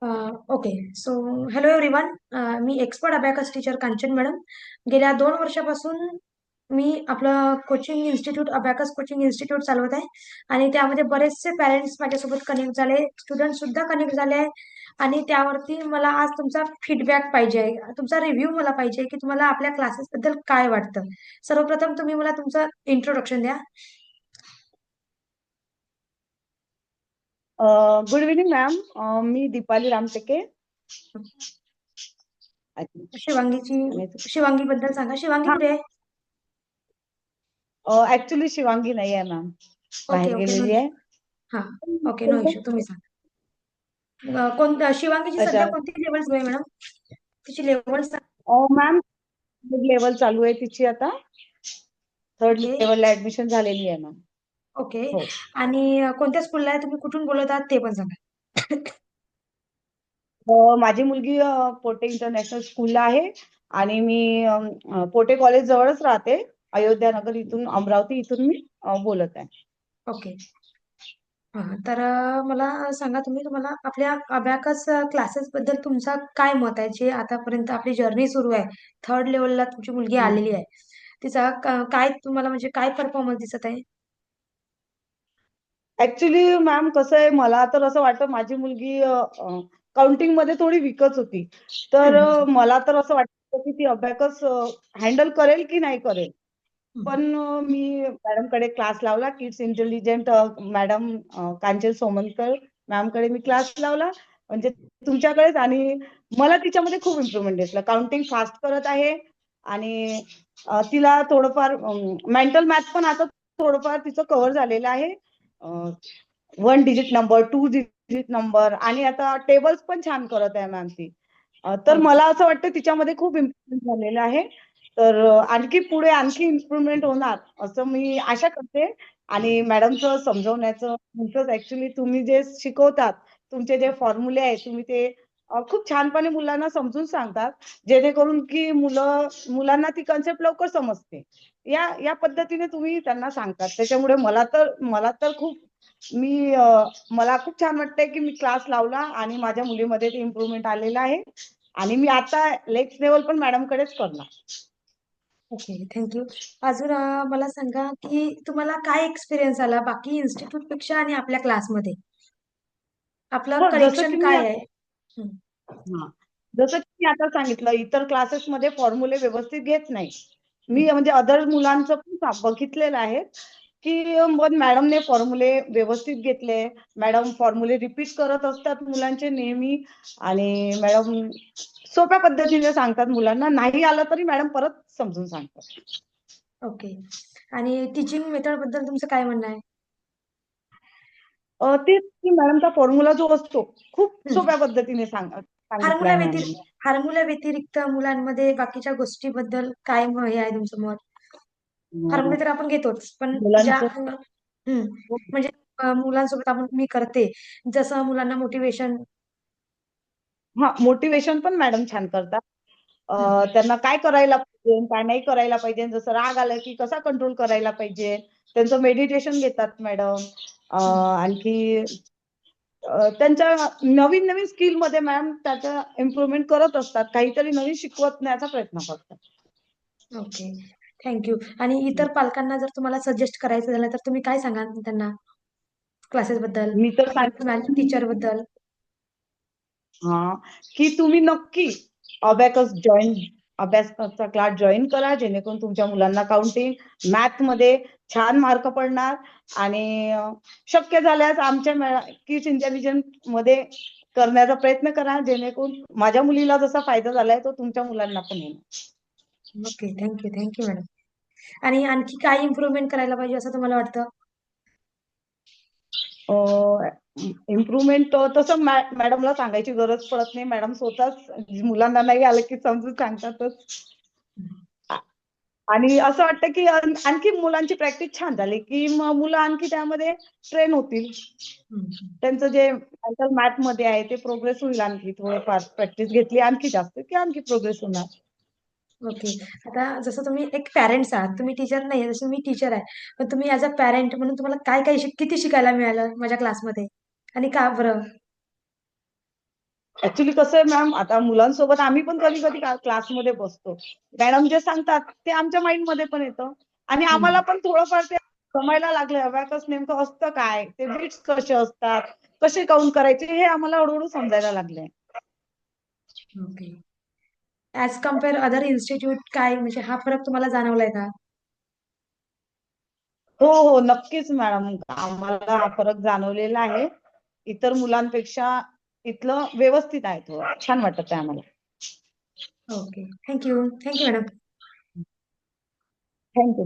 Okay. So hello everyone. मी expert abacus teacher Kanchan madam. गेल्या 2 वर्षापासून मी आपलं coaching institute abacus coaching institute चालवत आहे आणि त्यामध्ये बरेचसे पॅरेंट्स माझ्यासोबत कनेक्ट झाले, स्टुडंट सुद्धा कनेक्ट झाले आहे. आणि त्यावरती मला आज तुमचा फीडबॅक पाहिजे आहे, तुमचा रिव्ह्यू मला पाहिजे की तुम्हाला आपल्या क्लासेस बद्दल काय वाटतं. सर्वप्रथम तुम्ही मला तुमचं इंट्रोडक्शन द्या. Good evening ma'am. मी दीपाली रामटेके. शिवांगी बद्दल सांगा. शिवांगी कुठे आहे? ऍक्च्युली शिवांगी नाही आहे मॅम, ओके बाहेर ओके, नो गेलेली इश्यू. आहे. हा, ओके, नो इश्यू. तुम्ही सांगा. शिवांगीची अच्छा. सध्या कोणती लेवल सुरू आहे मॅडम? तिची लेवल सांगा. मॅम, लेवल चालू आहे तिची आता. थर्ड ओके लेवलला ऍडमिशन झालेली आहे मॅम. ओके. हो. आणि कोणत्या स्कूलला आहे? तुम्ही कुठून बोलत आहात ते पण सांगा. माझी मुलगी पोटे इंटरनॅशनल स्कूलला आहे आणि मी पोटे कॉलेज जवळच राहते. अयोध्या नगर इथून, अमरावती इथून मी बोलत आहे. ओके. हा, तर मला सांगा, तुम्हाला आपल्या अबॅकस क्लासेस बद्दल तुमचा काय मत आहे? जे आतापर्यंत आपली जर्नी सुरू आहे, थर्ड लेवलला तुमची मुलगी आलेली आहे, तिचा काय तुम्हाला म्हणजे काय परफॉर्मन्स दिसत आहे? ऍक्च्युली मॅम कसं आहे, मला तर असं वाटतं माझी मुलगी काउंटिंग मध्ये थोडी वीकच होती. तर हम्म, मला तर असं वाटतं की ती अबॅकस हँडल करेल की नाही करेल. हम्म, पण मी मॅडम कडे क्लास लावला. Kids intelligent madam Kanchan Somankar ma'am कडे मी क्लास लावला, म्हणजे तुमच्याकडेच. आणि मला तिच्यामध्ये खूप इम्प्रुव्हमेंट दिसलं. काउंटिंग फास्ट करत आहे आणि तिला थोडंफार मेंटल मॅथ पण आता थोडंफार तिचं कव्हर झालेलं आहे. 1 डिजिट नंबर, 2 डिजिट नंबर, आणि आता टेबल्स पण छान करत आहे मॅम ती. तर ओके मला असं वाटतं तिच्यामध्ये खूप इम्प्रुव्हमेंट झालेलं आहे. तर आणखी पुढे आणखी इम्प्रुव्हमेंट होणार असं मी आशा करते. आणि मॅडमचं समजवण्याचं तुमचं ऍक्च्युली तुम्ही जे शिकवतात, तुमचे जे फॉर्म्युले आहेत, तुम्ही ते खूप छानपणे मुलांना समजून सांगतात, जेणेकरून की मुलांना ती कन्सेप्ट लवकर समजते. या या पद्धतीने तुम्ही त्यांना सांगतात. त्याच्यामुळे मला तर खूप मी मला खूप छान वाटतंय की मी क्लास लावला आणि माझ्या मुलीमध्ये ते इम्प्रुव्हमेंट आलेलं आहे. आणि मी आता नेक्स्ट लेवल पण मॅडम कडेच करणार. Okay, thank you. अजून मला सांगा की तुम्हाला काय एक्सपिरियन्स आला बाकी इन्स्टिट्यूट पेक्षा आणि आपल्या क्लासमध्ये? आपलं हो, जसं कनेक्शन की मी काय आहे? हं, हा जसं की मी आता सांगितलं, इतर क्लासेसमध्ये फॉर्म्युले व्यवस्थित घेत नाही. हं. मी म्हणजे अदर मुलांचं पण बघितलेलं आहे की मॅडमने फॉर्म्युले व्यवस्थित घेतले. मॅडम फॉर्म्युले रिपीट करत असतात मुलांचे नेहमी. आणि मॅडम सोप्या पद्धतीने सांगतात मुलांना. नाही आलं तरी मॅडम परत समजून सांगतात. ओके. आणि टीचिंग मेथड बद्दल तुमचं काय म्हणणं आहे? तेच की मॅडमचा फॉर्म्युला जो असतो, खूप हं. सोप्या पद्धतीने सांगितलाय फॉर्म्युला मॅमने. व्यतिरिक्त फॉर्म्युला व्यतिरिक्त मुलांमध्ये बाकीच्या गोष्टीबद्दल काय हे आहे तुमचं मत? फॉर्म्युला तर आपण घेतोच, पण ज्या मुलांचं म्हणजे मुलांसोबत मी करते, जसं मुलांना मोटिवेशन. हा, मोटिवेशन पण मॅडम छान करतात. त्यांना काय करायला पाहिजे, काय नाही करायला पाहिजे, जसं राग आला की कसा कंट्रोल करायला पाहिजे, त्यांचं मेडिटेशन घेतात मॅडम. आणखी त्यांच्या नवीन नवीन स्किल मध्ये मॅम त्याचा इम्प्रुव्हमेंट करत असतात. काहीतरी नवीन शिकवण्याचा प्रयत्न करतात. Okay, thank you. आणि इतर पालकांना जर तुम्हाला सजेस्ट करायचं झालं तर तुम्ही काय सांगाल त्यांना क्लासेस बद्दल, मी तर आपल्या टीचर बद्दल? हा, की तुम्ही नक्की अबॅकस अभ्यासाचा क्लास जॉईन करा, जेणेकरून तुमच्या मुलांना काउंटिंग, मॅथ मध्ये छान मार्क पडणार. आणि शक्य झाल्यास आमच्या किड्स इंटेलिजन्स मध्ये करण्याचा प्रयत्न करा, जेणेकरून माझ्या मुलीला जसा फायदा झालाय तो तुमच्या मुलांना पण होईल. Okay, thank you thank you madam. आणि आणखी काय इम्प्रुव्हमेंट करायला पाहिजे असं तुम्हाला वाटतं? इम्प्रुव्हमेंट तसं मॅडमला सांगायची गरज पडत नाही. मॅडम स्वतःच मुलांना नाही आलं की समजून सांगतातच. आणि असं वाटतं की आणखी मुलांची प्रॅक्टिस छान झाली की मुलं आणखी त्यामध्ये ट्रेन होतील. हम्म. त्यांचं जे मेंटल मॅथ मध्ये आहे ते प्रोग्रेस होईल. आणखी थोडंफार प्रॅक्टिस घेतली आणखी जास्त की आणखी प्रोग्रेस होणार. ओके. आता जसं तुम्ही एक पॅरेंट्स आहात, तुम्ही टीचर नाही, जसं मी टीचर आहे, पण तुम्ही ऍज अ पॅरेंट म्हणून तुम्हाला काय काय किती शिकायला मिळालं माझ्या क्लासमध्ये आणि का बरं? ऍक्च्युली कसं आहे मॅम, आता मुलांसोबत आम्ही पण कधी कधी क्लासमध्ये बसतो, मॅडम जे सांगतात ते आमच्या माइंड मध्ये पण येतं आणि आम्हाला पण थोडंफार ते जमायला लागलं. अबॅकस नेमकं असतं काय, ते बीट्स कसे असतात, कसे काउंट करायचे, हे आम्हाला हळूहळू समजायला लागले. Okay. As compare other institute काय म्हणजे हा फरक तुम्हाला जाणवलाय का? हो हो, नक्कीच मॅडम, आम्हाला हा फरक जाणवलेला आहे. इतर मुलांपेक्षा इथलं व्यवस्थित आहे, थोडं छान वाटत आहे आम्हाला. Okay, thank you. Thank you madam. Thank you.